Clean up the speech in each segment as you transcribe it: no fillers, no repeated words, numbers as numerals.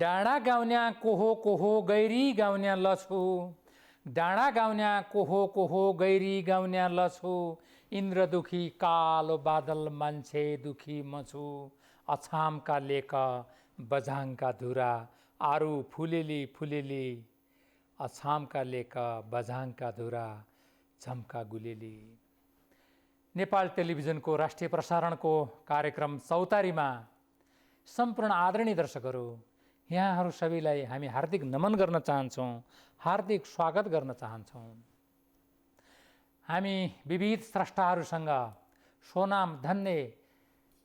डाँडा गाउन्या coho coho गैरी गाउन्या लछु, डाँडा गाउन्या कोहो कोहो गैरी गाउन्या लछु, इन्द्र दुखी कालो बादल मान्छे दुखी मछु, अछामका लेख बझाङका धुरा आरु फुलेली फुलेली, अछामका लेख बझाङका धुरा झम्का गुलेली। नेपाल टेलिभिजनको राष्ट्रिय प्रसारणको कार्यक्रम चौतारीमा सम्पूर्ण आदरणीय दर्शकहरू, यहाँहरू सबैलाई हामी हार्दिक नमन गर्न चाहन्छौँ, हार्दिक स्वागत गर्न चाहन्छौँ। हामी विविध स्रष्टाहरूसँग, सोनाम धन्य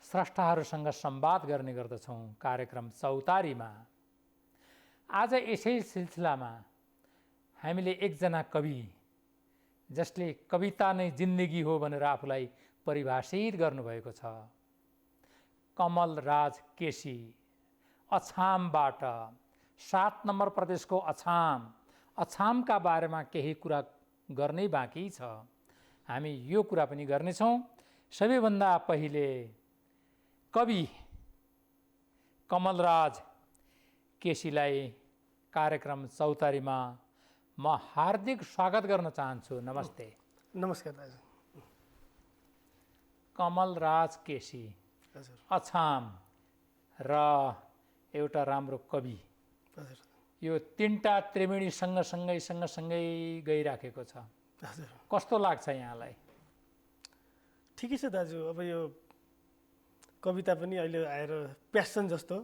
स्रष्टाहरूसँग संवाद गर्ने गर्दछौँ कार्यक्रम चौतारीमा। आज यसै सिलसिलामा हामीले एकजना कवि जसले कविता नै जिन्दगी हो भनेर आफूलाई परिभाषित गर्नुभएको छ, कमल राज केसी, अछामबाट, 7 नम्बर प्रदेशको अछामका बारेमा केही कुरा गर्नै बाँकी छ। हामी यो कुरा पनि गर्नेछौँ। सबैभन्दा पहिले कवि कमलराज केसीलाई कार्यक्रम चौतारीमा म हार्दिक स्वागत गर्न चाहन्छु। नमस्ते। नमस्कार दाजु। कमलराज केसी, हजुर। अछाम र एउटा राम्रो कवि, हजुर। यो 3टा त्रिवेणी सँगसँगै गइराखेको छ। हजुर। कस्तो लाग्छ यहाँलाई? ठिकै छ दाजु। अब यो कविता पनि अहिले आएर प्यासन जस्तो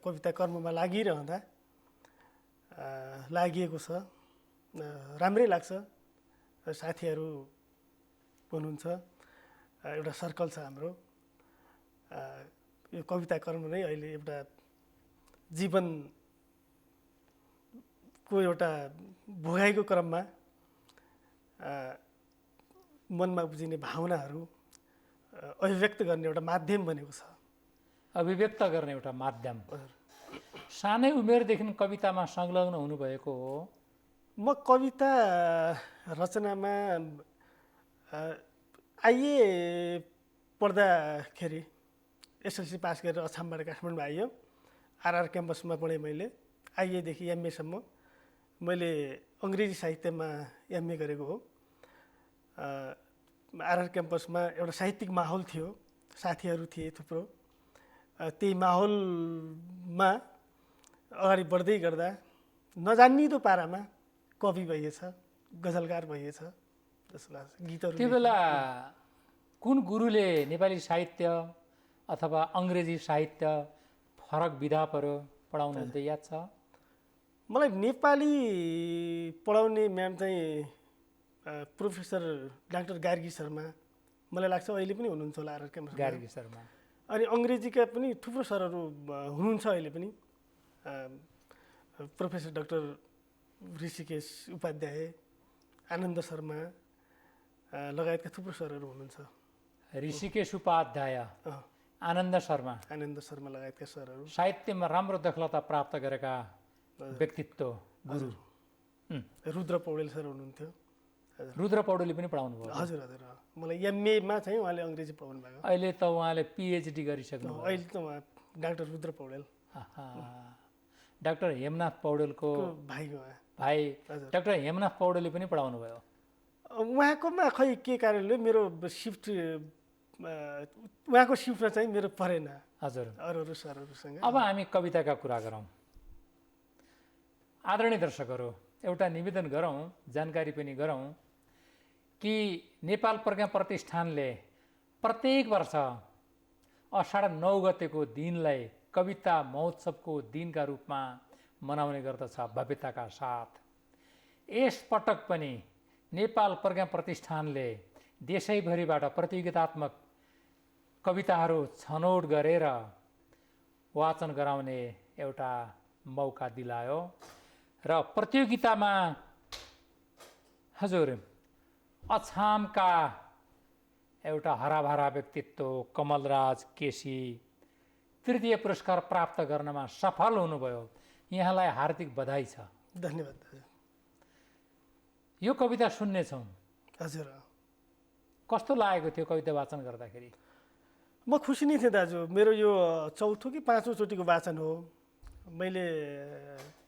कविता कर्ममा लागिरहँदा लागिएको छ। राम्रै लाग्छ। साथीहरू हुनुहुन्छ, एउटा सर्कल छ हाम्रो। यो कविता कर्म नै अहिले एउटा जीवनको एउटा भोगाइको क्रममा मनमा उब्जिने भावनाहरू अभिव्यक्त गर्ने एउटा माध्यम बनेको छ। अभिव्यक्त गर्ने एउटा माध्यम। सानै उमेरदेखि कवितामा संलग्न हुनुभएको हो? म कविता रचनामा आइए पढ्दाखेरि एसएलसी पास गरेर अछामबाट काठमाडौँ आइयो। आरआर क्याम्पसमा पढेँ मैले। आइएदेखि एमएसम्म मैले अङ्ग्रेजी साहित्यमा एमए गरेको हो। आरआर क्याम्पसमा एउटा साहित्यिक माहौल थियो, साथीहरू थिए थुप्रो। त्यही माहौलमा अगाडि बढ्दै गर्दा नजानिदो पारामा कवि भइएछ, गजलकार भइएछ जस्तो लाग्छ। गीतहरू त्यो बेला कुन गुरुले नेपाली साहित्य अथवा अङ्ग्रेजी साहित्य फरक विधा पर्यो पढाउनुहुन्थ्यो, याद छ? मलाई नेपाली पढाउने म्याम चाहिँ प्रोफेसर डाक्टर गार्गी शर्मा, मलाई लाग्छ अहिले पनि हुनुहुन्छ होला आरआर क्याम्पसमा। गार्गी शर्मा। अनि अङ्ग्रेजीका पनि थुप्रो सरहरू हुनुहुन्छ अहिले पनि। प्रोफेसर डाक्टर ऋषिकेश उपाध्याय, आनन्द शर्मा लगायतका थुप्रो सरहरू हुनुहुन्छ। ऋषिकेश उपाध्याय, आनन्द शर्मा लगायतका सरहरू साहित्यमा राम्रो दखलता प्राप्त गरेका व्यक्तित्व गुरु। रुद्र पौडेल सर हुनुहुन्थ्यो। रुद्र पौडेलले पनि पढाउनु भयो? हजुर हजुर। मलाई एमएमा चाहिँ उहाँले अङ्ग्रेजी पढाउनु भएको। अहिले त उहाँले पिएचडी गरिसक्नु भयो। अहिले त उहाँ डाक्टर रुद्र पौडेल, डाक्टर हेमनाथ पौडेलको भाइ डाक्टर हेमनाथ पौडेलले पनि पढाउनु भयो। उहाँकोमा खै के कारणले मेरो सिफ्ट, उहाँको सिफ्टमा चाहिँ मेरो परेन। हजुर। अरू सरहरूसँग। अब हामी कविताका कुरा गरौँ। आदरणीय दर्शकहरू, एउटा निवेदन गरौँ, जानकारी पनि गरौँ कि नेपाल प्रज्ञा प्रतिष्ठानले प्रत्येक वर्ष अषाढ 9 गतेको दिनलाई कविता महोत्सवको दिनका रूपमा मनाउने गर्दछ भव्यताका साथ। यस पटक पनि नेपाल प्रज्ञा प्रतिष्ठानले देशैभरिबाट प्रतियोगितात्मक कविताहरू छनौट गरेर वाचन गराउने एउटा मौका दिलायो र प्रतियोगितामा हजुर अछामका एउटा हराभरा व्यक्तित्व कमलराज केसी तृतीय पुरस्कार प्राप्त गर्नमा सफल हुनुभयो। यहाँलाई हार्दिक बधाई छ। धन्यवाद दाजु। यो कविता सुन्नेछौँ। हजुर। कस्तो लागेको थियो कविता वाचन गर्दाखेरि? म खुसी नै थिएँ दाजु। मेरो यो चौथो कि पाँचौँ चोटिको वाचन हो। मैले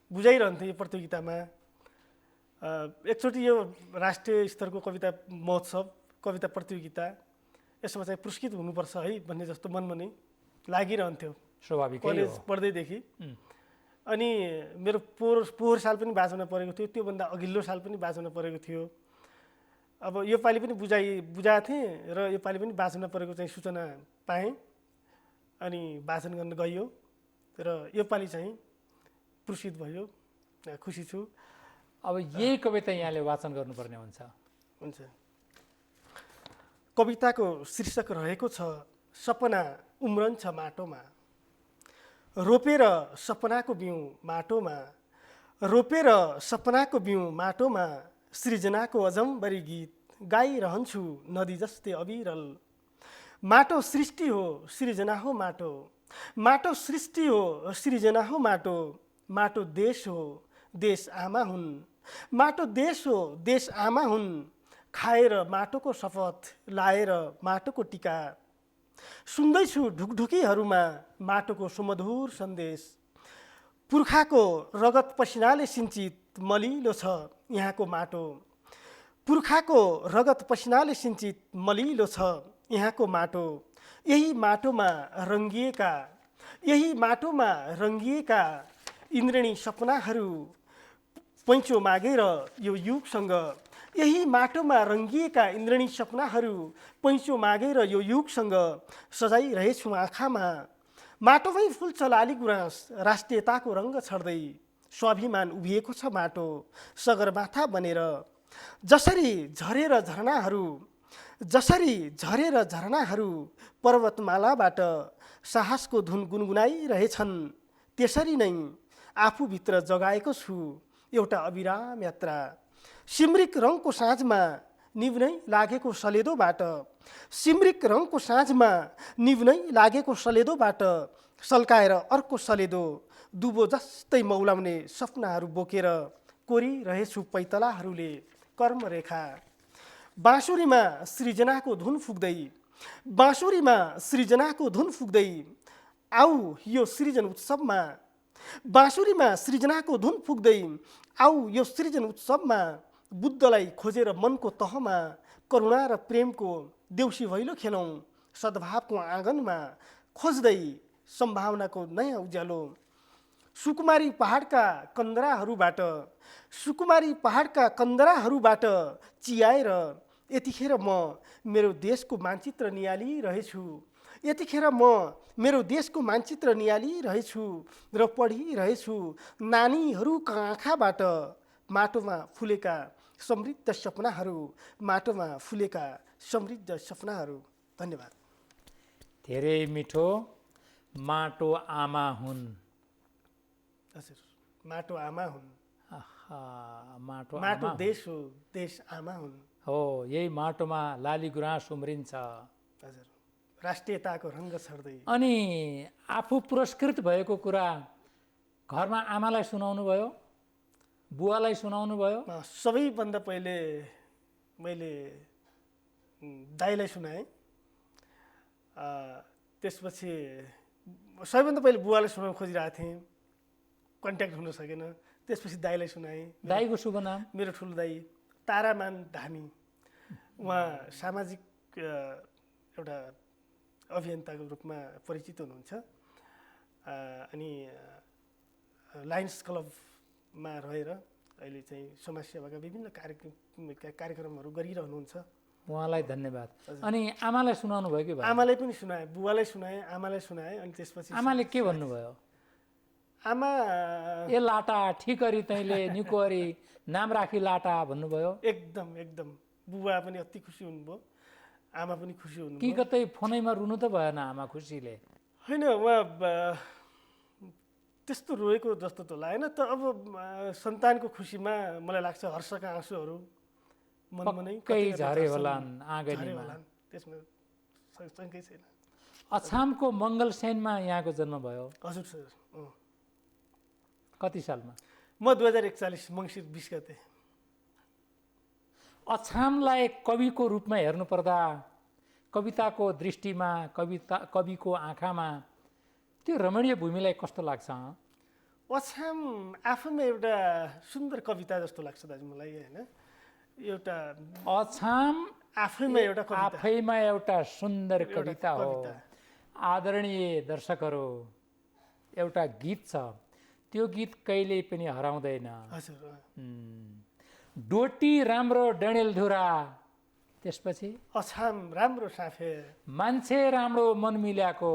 बुझाइरहन्थेँ यो प्रतियोगितामा। एकचोटि यो राष्ट्रिय स्तरको कविता महोत्सव, कविता प्रतियोगिता, यसमा चाहिँ पुरस्कृत हुनुपर्छ है भन्ने जस्तो मनमा नै लागिरहन्थ्यो स्वाभाविकै कलेज हो। पढ्दैदेखि। अनि मेरो पोहोर साल पनि बाँच्न परेको थियो, त्योभन्दा अघिल्लो साल पनि बाँच्न परेको थियो। अब यो पालि पनि बुझाएको थिएँ र यो पालि पनि बाँच्न परेको चाहिँ सूचना पाएँ अनि वाचन गर्न गइयो र यो पालि चाहिँ पुरस्कृत भयो। खुसी छु। अब यही कविता यहाँले वाचन गर्नुपर्ने हुन्छ। हुन्छ। कविताको शीर्षक रहेको छ सपना उम्रन्छ माटोमा। रोपेर सपनाको बिउ माटोमा, रोपेर सपनाको बिउ माटोमा, सृजनाको अजम्बरी गीत गाइरहन्छु नदी जस्तै अविरल। माटो सृष्टि हो, सृजना हो माटो, माटो सृष्टि हो, सृजना हो माटो। माटो देश हो, देश आमा हुन्, माटो देश हो, देश आमा हुन्। खाएर माटोको शपथ, लाएर माटोको टिका, सुन्दैछु ढुकढुकीहरूमा माटोको सुमधुर सन्देश। पुर्खाको रगत पसिनाले सिञ्चित मलिलो छ यहाँको माटो, पुर्खाको रगत पसिनाले सिञ्चित मलिलो छ यहाँको माटो। यही माटोमा रङ्गिएका, यही माटोमा रङ्गिएका इन्द्रेणी सपनाहरू पैँचो मागेर यो युगसँग, यही माटोमा रङ्गिएका इन्द्रेणी सपनाहरू पैँचो मागेर यो युगसँग सजाइरहेछु आँखामा। माटोमै फुल्छ लाली गुराँस, राष्ट्रियताको रङ्ग छर्दै स्वाभिमान उभिएको छ माटो सगरमाथा बनेर। जसरी झरेर झरनाहरू, जसरी झरेर झरनाहरू पर्वतमालाबाट साहसको धुन गुनगुनाइरहेछन्, त्यसरी नै आफूभित्र जगाएको छु एउटा अविराम यात्रा। सिमरिक रङको साँझमा निभ्नै लागेको सलेदोबाट, सिमरिक रङको साँझमा निभ्नै लागेको सलेदोबाट सल्काएर अर्को सलेदो दुबो जस्तै मौलाउने सपनाहरू बोकेर कोरिरहेछु पैतलाहरूले कर्मरेखा। बाँसुरीमा सृजनाको धुन फुक्दै, बाँसुरीमा सृजनाको धुन फुक्दै आऊ यो सृजन उत्सवमा, बाँसुरीमा सृजनाको धुन फुक्दै आऊ यो सृजन उत्सवमा। बुद्धलाई खोजेर मनको तहमा करुणा र प्रेमको देउसी भैलो खेलौँ सद्भावको आँगनमा, खोज्दै सम्भावनाको नयाँ उज्यालो। सुकुमारी पहाडका कन्दराहरूबाट, सुकुमारी पहाडका कन्दराहरूबाट चियाएर यतिखेर म मेरो देशको मानचित्र नियालिरहेछु, यतिखेर म मेरो देशको मानचित्र नियालिरहेछु र पढिरहेछु नानीहरूका आँखाबाट माटोमा फुलेका समृद्ध सपनाहरू, माटोमा फुलेका समृद्ध सपनाहरू। धन्यवाद। धेरै मिठो। माटो आमा हुन्। हजुर, माटो आमा हुन्। माटो माटो आमा देश हो, देश आमा हुन्। हो, यही माटोमा लाली गुराँस उम्रिन्छ। हजुर, राष्ट्रियताको रङ्ग छर्दै। अनि आफू पुरस्कृत भएको कुरा घरमा आमालाई सुनाउनु भयो, बुवालाई सुनाउनु भयो? सबैभन्दा पहिले मैले दाइलाई सुनाएँ, त्यसपछि सबैभन्दा पहिले बुवालाई सुनाउन खोजिरहेको थिएँ, कन्ट्याक्ट हुन सकेन। त्यसपछि दाइलाई सुनाएँ। दाइको शुभ नाम? मेरो ठुलो दाइ तारामान धामी। उहाँ सामाजिक एउटा अभियन्ताको रूपमा परिचित हुनुहुन्छ। अनि लायन्स क्लबमा रहेर अहिले चाहिँ समाजसेवाका विभिन्न कार्यक्रमहरू गरिरहनुहुन्छ। उहाँलाई धन्यवाद। अनि आमालाई सुनाउनु भयो कि? आमालाई पनि सुनाएँ, बुवालाई सुनाएँ, आमालाई सुनाएँ। अनि त्यसपछि आमाले के भन्नुभयो? आमा ए लाटा ठिकरी तैँले निकोरी नाम राखी लाटा भन्नुभयो? एकदम एकदम। बुबा पनि अति खुसी हुनुभयो, आमा पनि खुसी हुनुभयो। कि कतै फोनैमा रुनु त भएन आमा खुसीले? होइन, उहाँ त्यस्तो रोएको जस्तो त लागेन। त अब सन्तानको खुसीमा मलाई लाग्छ हर्षका आँसुहरू मनमा नै पक्कै झरे होलान् आँगनीमा। त्यसमा शङ्कै छैन। अछामको मङ्गलसेनमा यहाँको जन्म भयो? हजुर सर। कति सालमा? म 2041 मङ्सिर 20 गते। अछामलाई कविको रूपमा हेर्नुपर्दा कविताको दृष्टिमा, कविको आँखामा त्यो रमणीय भूमिलाई कस्तो लाग्छ? अछाम आफैमा एउटा सुन्दर कविता जस्तो लाग्छ दाजु मलाई होइन। एउटा अछाम आफैमा एउटा कविता, आफैमा एउटा सुन्दर एउटा कविता हो। कविता। आदरणीय दर्शकहरू, एउटा गीत छ, त्यो गीत कहिल्यै पनि हराउँदैन। हजुर। डोटी राम्रो डडेलधुरा, त्यसपछि अछाम राम्रो साफे, मान्छे राम्रो मन मिल्याको,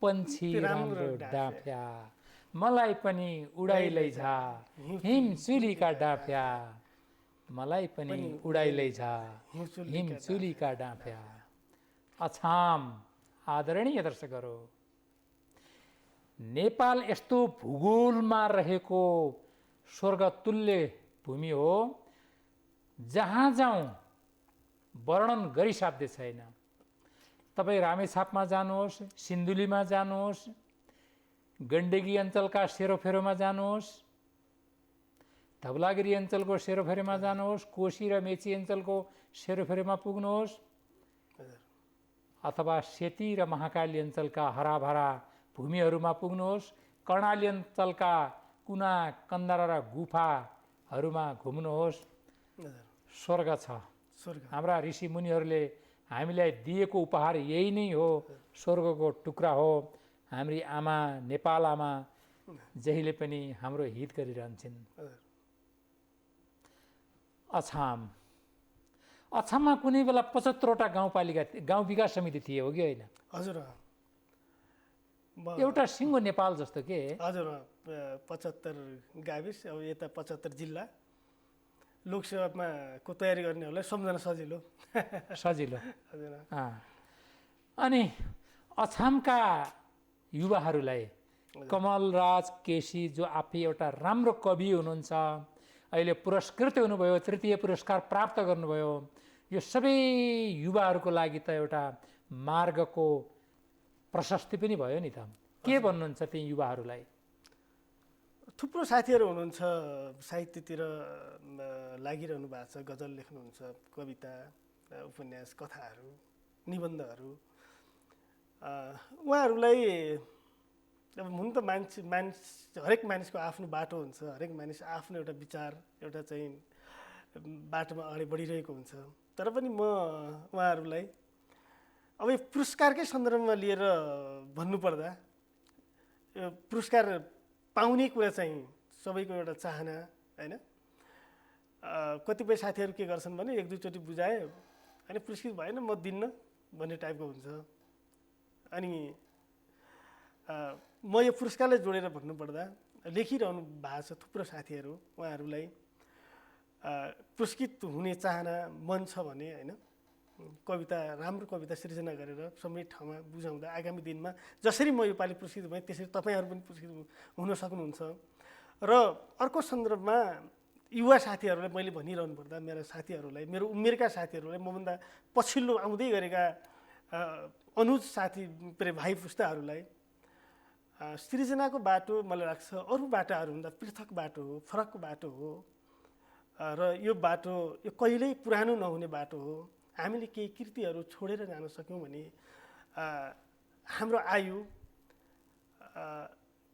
पन्छी राम्रो राम्रो डाँफ्या, डाँफ्या, मलाई पनि उडाइ लैजा हिम चुलीका डाँफ्या, मलाई पनि उडाइ लैजा हिम चुलीका डाँफ्या। अछाम आदरणीय दर्शकहरू, नेपाल यस्तो भूगोलमा रहेको स्वर्गतुल्य भूमि हो जहाँ जाउँ वर्णन गरिसाध्य छैन। तपाईँ रामेछापमा जानुहोस्, सिन्धुलीमा जानुहोस्, गण्डकी अञ्चलका सेरोफेरोमा जानुहोस्, धवलागिरी अञ्चलको सेरोफेरोमा जानुहोस्, कोशी र मेची अञ्चलको सेरोफेरोमा पुग्नुहोस्, अथवा सेती र महाकाली अञ्चलका हराभरा भूमिहरूमा पुग्नुहोस्, कर्णाली अञ्चलका कुना कन्दरा र गुफाहरूमा घुम्नुहोस्। स्वर्ग छ। हाम्रा ऋषि मुनिहरूले हामीलाई दिएको उपहार यही नै हो, स्वर्गको टुक्रा हो। हाम्री आमा नेपाल आमा जहिले पनि हाम्रो हित गरिरहन्छन्। अछाममा कुनै बेला 75वटा गाउँ विकास समिति थिए, हो कि होइन? हजुर। एउटा सिङ्गो नेपाल जस्तो के? हजुर। 75 गाविस, अब यता 75 जिल्ला। लोकसेवामा को तयारी गर्नेहरूलाई सम्झन सजिलो। सजिलो। हजुर। अनि अछामका युवाहरूलाई कमलराज केसी, जो आफै एउटा राम्रो कवि हुनुहुन्छ, अहिले पुरस्कृत हुनुभयो, तृतीय पुरस्कार प्राप्त गर्नुभयो, यो सबै युवाहरूको लागि त एउटा मार्गको प्रशस्ति पनि भयो नि त। के भन्नुहुन्छ ती युवाहरूलाई? थुप्रो साथीहरू हुनुहुन्छ साहित्यतिर लागिरहनु भएको छ, गजल लेख्नुहुन्छ, कविता, उपन्यास, कथाहरू, निबन्धहरू। उहाँहरूलाई अब हुन त हरेक मानिसको आफ्नो बाटो हुन्छ, हरेक मानिस आफ्नो एउटा विचार, एउटा चाहिँ बाटोमा अगाडि बढिरहेको हुन्छ। तर पनि म उहाँहरूलाई अब यो पुरस्कारकै सन्दर्भमा लिएर भन्नुपर्दा, यो पुरस्कार पाउने कुरा चाहिँ सबैको एउटा चाहना होइन। कतिपय साथीहरू के गर्छन् भने एक दुईचोटि बुझाए अनि पुरस्कृत भएन म दिन्न भन्ने टाइपको हुन्छ। अनि म यो पुरस्कारलाई जोडेर भन्नुपर्दा लेखिरहनु भएको छ थुप्रो साथीहरू, उहाँहरूलाई पुरस्कृत हुने चाहना मन छ भने होइन, कविता, राम्रो कविता सृजना गरेर सबै ठाउँमा बुझाउँदा आगामी दिनमा जसरी म यो पालि पुरस्कृत भएँ त्यसरी तपाईँहरू पनि पुरस्कृत हुन सक्नुहुन्छ। र अर्को सन्दर्भमा युवा साथीहरूलाई मैले भनिरहनु पर्दा, मेरा साथीहरूलाई, मेरो उमेरका साथीहरूलाई, मभन्दा पछिल्लो आउँदै गरेका अनुज साथी भाइ पुस्ताहरूलाई सृजनाको बाटो मलाई लाग्छ अरू बाटाहरूभन्दा पृथक बाटो हो, फरक बाटो हो। र यो बाटो यो कहिल्यै पुरानो नहुने बाटो हो। हामीले केही कृतिहरू छोडेर जान सक्यौँ भने हाम्रो आयु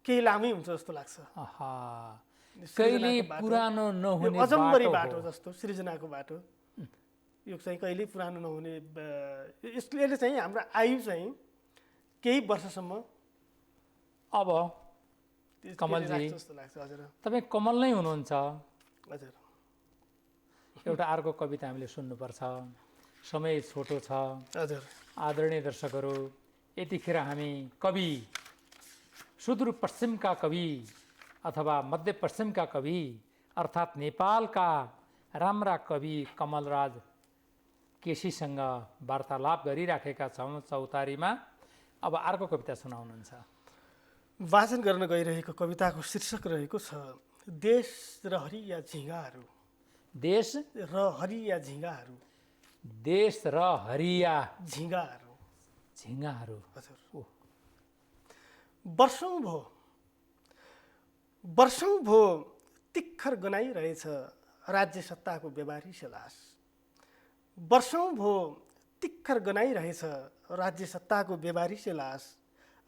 केही लामै हुन्छ जस्तो लाग्छ। कहिल्यै पुरानो नहुने अजम्बरी बाटो जस्तो सृजनाको बाटो, यो चाहिँ कहिल्यै पुरानो नहुने। यसले चाहिँ हाम्रो आयु चाहिँ केही वर्षसम्म अब कमलजी जस्तो लाग्छ। हजुर। तपाईँ कमल नै हुनुहुन्छ। हजुर। एउटा अर्को कविता हामीले सुन्नुपर्छ, समय छोटो छ। हजुर। आदरणीय दर्शकहरू, यतिखेर हामी कवि, सुदूरपश्चिमका कवि अथवा मध्यपश्चिमका कवि अर्थात् नेपालका राम्रा कवि कमलराज केसीसँग वार्तालाप गरिराखेका छौँ चौतारीमा। अब अर्को कविता सुनाउनुहुन्छ। वाचन गर्न गइरहेको कविताको शीर्षक रहेको छ देश र हरिया झिँगाहरू। देश र हरिया झिँगाहरू। देश र हरिया झिँगाहरू। झिँगाहरू। हजुर। वर्षौँ भो तिक्खर गनाइरहेछ राज्य सत्ताको व्यवहारी सेलास। वर्षौँ भो तिक्खर गनाइरहेछ राज्य सत्ताको बेबारिसे लास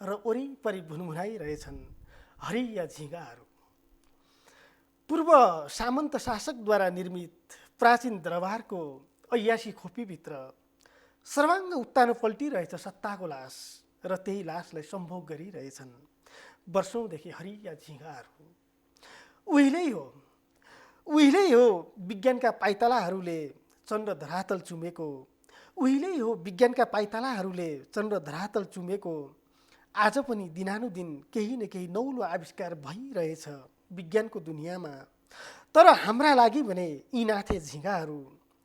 र वरिपरि भुनभुनाइरहेछन् हरिया झिँगाहरू। पूर्व सामन्त शासकद्वारा निर्मित प्राचीन दरबारको ऐयासी खोपीभित्र सर्वाङ्ग उत्तानो पल्टिरहेछ सत्ताको लास र त्यही लासलाई सम्भोग गरिरहेछन् वर्षौँदेखि हरिया झिँगाहरू। उहिल्यै हो विज्ञानका पाइतालाहरूले चन्द्र धरातल चुमेको, उहिल्यै हो विज्ञानका पाइतालाहरूले चन्द्र धरातल चुमेको। आज पनि दिनानुदिन केही न केही नौलो आविष्कार भइरहेछ विज्ञानको दुनियाँमा। तर हाम्रा लागि भने यी नाथे झिँगाहरू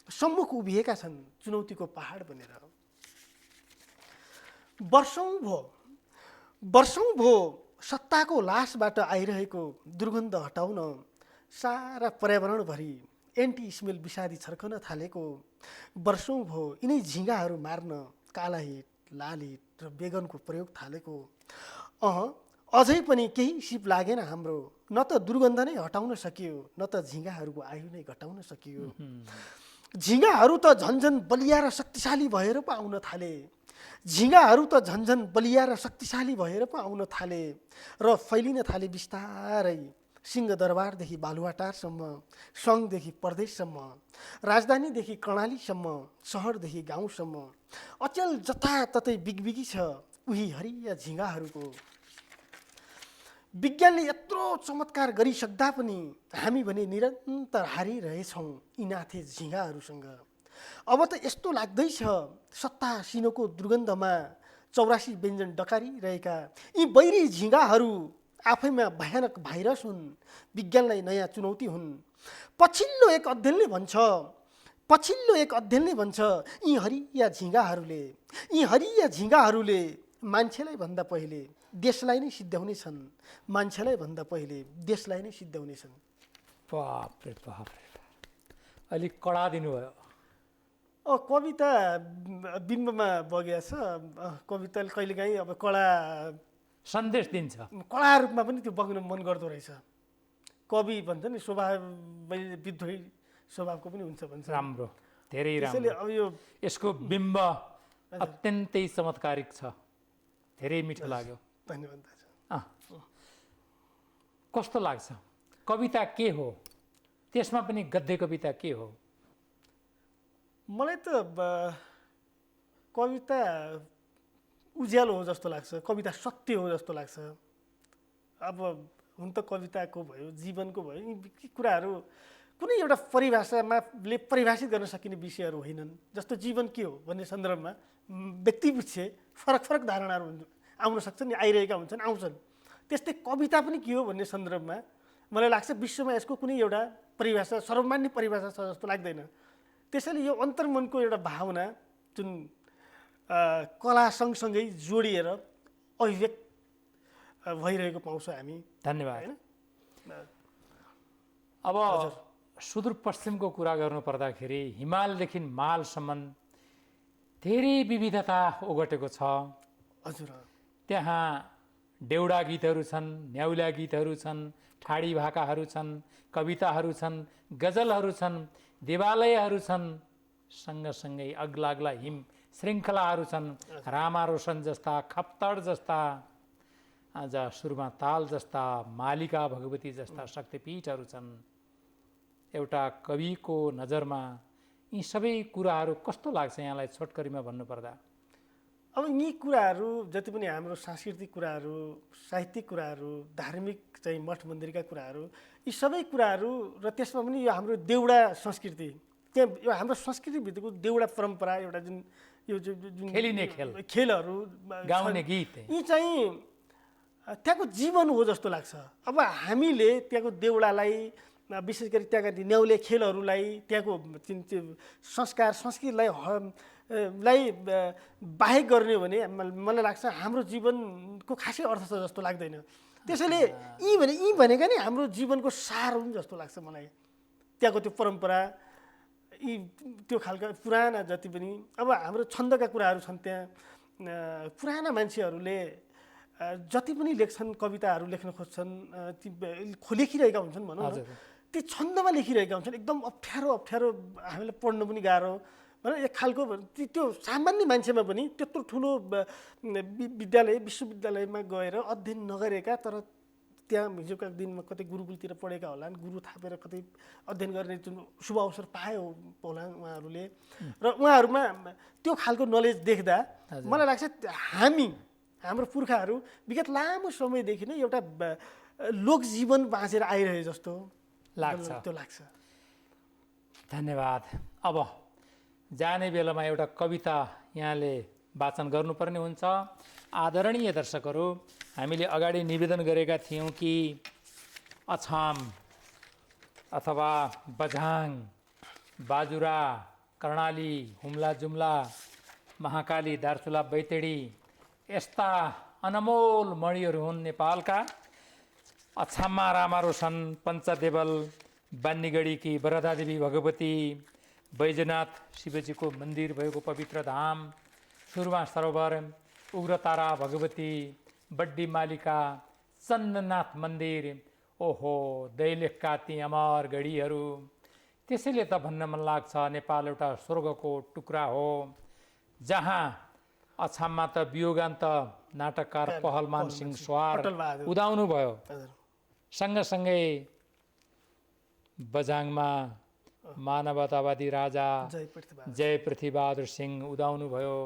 सम्मुख उभिएका छन् चुनौतीको पहाड बनेर। वर्षौँ भो सत्ताको लासबाट आइरहेको दुर्गन्ध हटाउन सारा पर्यावरणभरि एन्टी स्मेल विषादी छर्कन थालेको। वर्षौँ भो यिनै झिँगाहरू मार्न काला हिट, लाल हिट र बेगनको प्रयोग थालेको। अझै पनि केही सिप लागेन हाम्रो। न त दुर्गन्ध नै हटाउन सकियो, न त झिँगाहरूको आयु नै घटाउन सकियो। झिँगाहरू त झन्झन बलिया र शक्तिशाली भएर पो आउन थाले। झिँगाहरू त झन्झन बलिया र शक्तिशाली भएर पो आउन थाले र फैलिन थाले बिस्तारै सिंहदरबारदेखि बालुवाटारसम्म, सङ्घदेखि प्रदेशसम्म, राजधानीदेखि कर्णालीसम्म, सहरदेखि गाउँसम्म। अचेल जताततै बिगबिगी छ उही हरिया झिँगाहरूको। विज्ञानले यत्रो चमत्कार गरिसक्दा पनि हामी भने निरन्तर हारिरहेछौँ यी नाथे झिँगाहरूसँग। अब त यस्तो लाग्दैछ सत्ता सिनोको दुर्गन्धमा 84 व्यञ्जन डकारिरहेका यी बैरी झिँगाहरू आफैमा भयानक भाइरस हुन्, विज्ञानलाई नयाँ चुनौती हुन्। पछिल्लो एक अध्ययनले भन्छ यी हरिया झिँगाहरूले मान्छेलाई भन्दा पहिले देशलाई नै सिद्ध्याउनेछन्। बाप रे बाप, अलिक कडा दिनुभयो। कविता बिम्बमा बगेको छ। कविताले कहिलेकाहीँ अब कडा सन्देश दिन्छ, कडा रूपमा पनि त्यो बग्न मन गर्दो रहेछ। कवि भन्छ नि स्वभाव विद्रोही स्वभावको पनि हुन्छ भन्छ। राम्रो, धेरै त्यसैले राम्रो। अब यो यसको बिम्ब अत्यन्तै चमत्कारिक छ, धेरै मिठो लाग्यो। धन्यवाद दाजु। कस्तो लाग्छ कविता के हो, त्यसमा पनि गद्य कविता के हो? मलाई त कविता उज्यालो हो जस्तो लाग्छ, कविता सत्य हो जस्तो लाग्छ। अब हुन त कविताको भयो, जीवनको भयो, यी कुराहरू कुनै एउटा परिभाषामाले परिभाषित गर्न सकिने विषयहरू होइनन्। जस्तो जीवन के हो भन्ने सन्दर्भमा व्यक्तिपिच्छे फरक फरक धारणाहरू आउन सक्छन्, आउँछन्। त्यस्तै कविता पनि के हो भन्ने सन्दर्भमा मलाई लाग्छ विश्वमा यसको कुनै एउटा परिभाषा, सर्वमान्य परिभाषा छ जस्तो लाग्दैन। त्यसैले यो अन्तर्मनको एउटा भावना जुन कला सँगसँगै जोडिएर अभिव्यक्त भइरहेको पाउँछौँ हामी। धन्यवाद। हैन? अब सुदूरपश्चिमको कुरा गर्नु पर्दाखेरि हिमालदेखि मालसम्म धेरै विविधता ओगटेको छ। हजुर। त्यहाँ देउडा गीतहरू छन्, न्याउला गीतहरू छन्, ठाडी भाकाहरू छन्, कविताहरू छन्, गजलहरू छन्, देवालयहरू छन्, सँगसँगै अग्ला हिम श्रृङ्खलाहरू छन्। रामा रोशन जस्ता, खप्तड जस्ता, आज सुरमा ताल जस्ता, मालिका भगवती जस्ता शक्तिपीठहरू छन्। एउटा कविको नजरमा यी सबै कुराहरू कस्तो लाग्छ यहाँलाई छोटकरीमा भन्नुपर्दा? अब यी कुराहरू जति पनि हाम्रो सांस्कृतिक कुराहरू, साहित्यिक कुराहरू, धार्मिक चाहिँ मठ मन्दिरका कुराहरू, यी सबै कुराहरू र त्यसमा पनि यो हाम्रो देउडा संस्कृति, त्यहाँ यो हाम्रो संस्कृतिभित्रको देउडा परम्परा, एउटा जुन खेलिने खेलहरू, गाउने गीत, यी चाहिँ त्यहाँको जीवन हो जस्तो लाग्छ। अब हामीले त्यहाँको देउडालाई, विशेष गरी त्यहाँका न्याउले खेलहरूलाई, त्यहाँको संस्कार संस्कृतिलाई बाहेक गर्ने हो भने मलाई लाग्छ हाम्रो जीवनको खासै अर्थ छ जस्तो लाग्दैन। त्यसैले यी भनेका नि हाम्रो जीवनको सार हुन् जस्तो लाग्छ मलाई। त्यहाँको त्यो परम्परा, यी त्यो खालका पुराना जति पनि अब हाम्रो छन्दका कुराहरू छन्, त्यहाँ पुराना मान्छेहरूले जति पनि लेख्छन्, कविताहरू लेख्न खोज्छन्, लेखिरहेका हुन्छन् भनौँ न, ती छन्दमा लेखिरहेका हुन्छन्। एकदम अप्ठ्यारो हामीलाई पढ्नु पनि गाह्रो, होइन एक खालको त्यो सामान्य मान्छेमा पनि त्यत्रो ठुलो विद्यालय विश्वविद्यालयमा गएर अध्ययन नगरेका तर त्यहाँ हिजोका दिनमा कतै गुरुकुलतिर पढेका होलान्, गुरु थापेर कतै अध्ययन गर्ने जुन शुभ अवसर पायो होला उहाँहरूले र उहाँहरूमा त्यो खालको नलेज देख्दा मलाई लाग्छ हाम्रो पुर्खाहरू विगत लामो समयदेखि नै एउटा लोकजीवन बाँचेर आइरहे जस्तो त्यो लाग्छ। धन्यवाद। अब जाने बेलामा एउटा कविता यहाँले वाचन गर्नुपर्ने हुन्छ। आदरणीय दर्शकहरू, हामीले अगाडि निवेदन गरेका थियौँ कि अछाम अथवा बझाङ, बाजुरा, कर्णाली, हुम्ला जुम्ला, महाकाली, दार्चुला, बैतडी यस्ता अनमोल मणिहरू हुन् नेपालका। अछाममा रामारो छन्, पञ्चदेवल, बान्नीगढीकी वरदादेवी भगवती, बैजनाथ शिवजीको मन्दिर भएको पवित्र धाम, सुरमा सरोवर, उग्रतारा भगवती, बड्डी मालिका, चन्दनाथ मन्दिर, ओहो दैलेखका ती अमर गढीहरू। त्यसैले त भन्न मन लाग्छ नेपाल एउटा स्वर्गको टुक्रा हो, जहाँ अछाममा त वियोगान्त नाटककार पहलमान सिंह स्वार उदाउनु भयो, सँगसँगै बझाङमा मानवतावादी राजा जय पृथ्वीबहादुर सिंह उदाउनु भयो।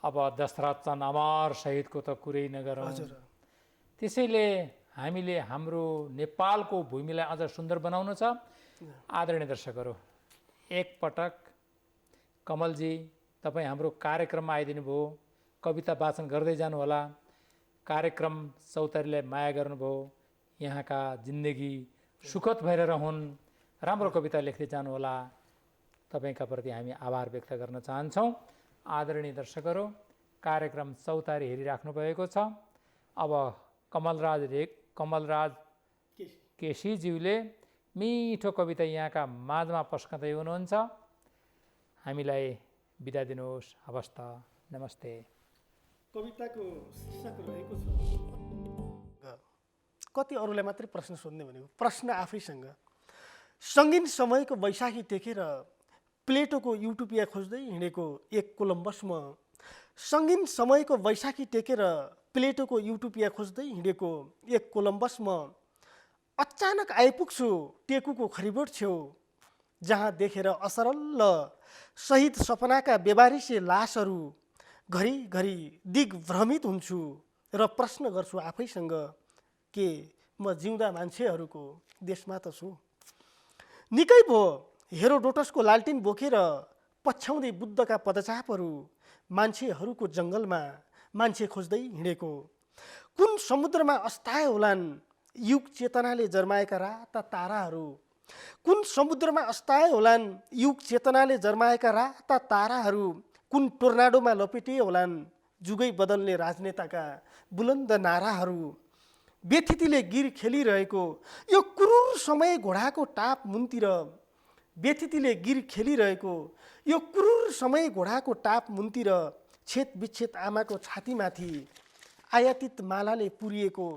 अब दशरथ चन्द अमर शहीदको त कुरै नगरौँ। त्यसैले हामीले हाम्रो नेपालको भूमिलाई अझ सुन्दर बनाउनु छ। आदरणीय दर्शकहरू, एकपटक कमलजी तपाईँ हाम्रो कार्यक्रममा आइदिनु भयो, कविता वाचन गर्दै जानुहोला। कार्यक्रम चौतारीलाई माया गर्नुभयो, यहाँका जिन्दगी सुखद भएर रहन्, राम्रो कविता लेख्दै जानुहोला। तपाईँका प्रति हामी आभार व्यक्त गर्न चाहन्छौँ। आदरणीय दर्शकहरू, कार्यक्रम चौतारी हेरिराख्नु भएको छ। अब कमलराज केसीज्यूले मिठो कविता यहाँका माझमा पस्कँदै हुनुहुन्छ। हामीलाई बिदा दिनुहोस्। हवस् त, नमस्ते। कविताको शीर्षक रहेको छ, कति अरूलाई मात्रै प्रश्न सोध्ने भनेको प्रश्न आफैसँग। सङ्गीन समयको वैशाखी टेकेर प्लेटोको युटोपिया खोज्दै हिँडेको एक कोलम्बस म, सङ्गीन समयको वैशाखी टेकेर प्लेटोको युटोपिया खोज्दै हिँडेको एक कोलम्बस म, अचानक आइपुग्छु टेकुको खरिबोट छेउ, जहाँ देखेर असरल शहीद सपनाका बेबारिसे लासहरू घरिघरि दिग्भ्रमित हुन्छु र प्रश्न गर्छु आफैसँग, के म जिउँदा मान्छेहरूको देशमा त छु? निकै भयो हेरोडोटसको लालटिन बोकेर पछ्याउँदै बुद्धका पदचापहरू, मान्छेहरूको जङ्गलमा मान्छे खोज्दै हिँडेको। कुन समुद्रमा अस्ताए होलान् युग चेतनाले जर्माएका राता ताराहरू, कुन समुद्रमा अस्ताए होलान् युग चेतनाले जर्माएका राता ताराहरू, कुन टोर्नाडोमा लपेटिए होलान् जुगै बदल्ने राजनेताका बुलन्द नाराहरू। बेथितिले गिर खेलिरहेको यो क्रूर समय घोडाको टाप मुनतिर, बेथितिले गिर खेलिरहेको यो क्रूर समय घोडाको टाप मुनतिर, छेत विच्छेद आमाको छातीमाथि आयातित मालाले पुरिएको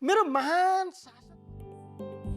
मेरो महान शासक।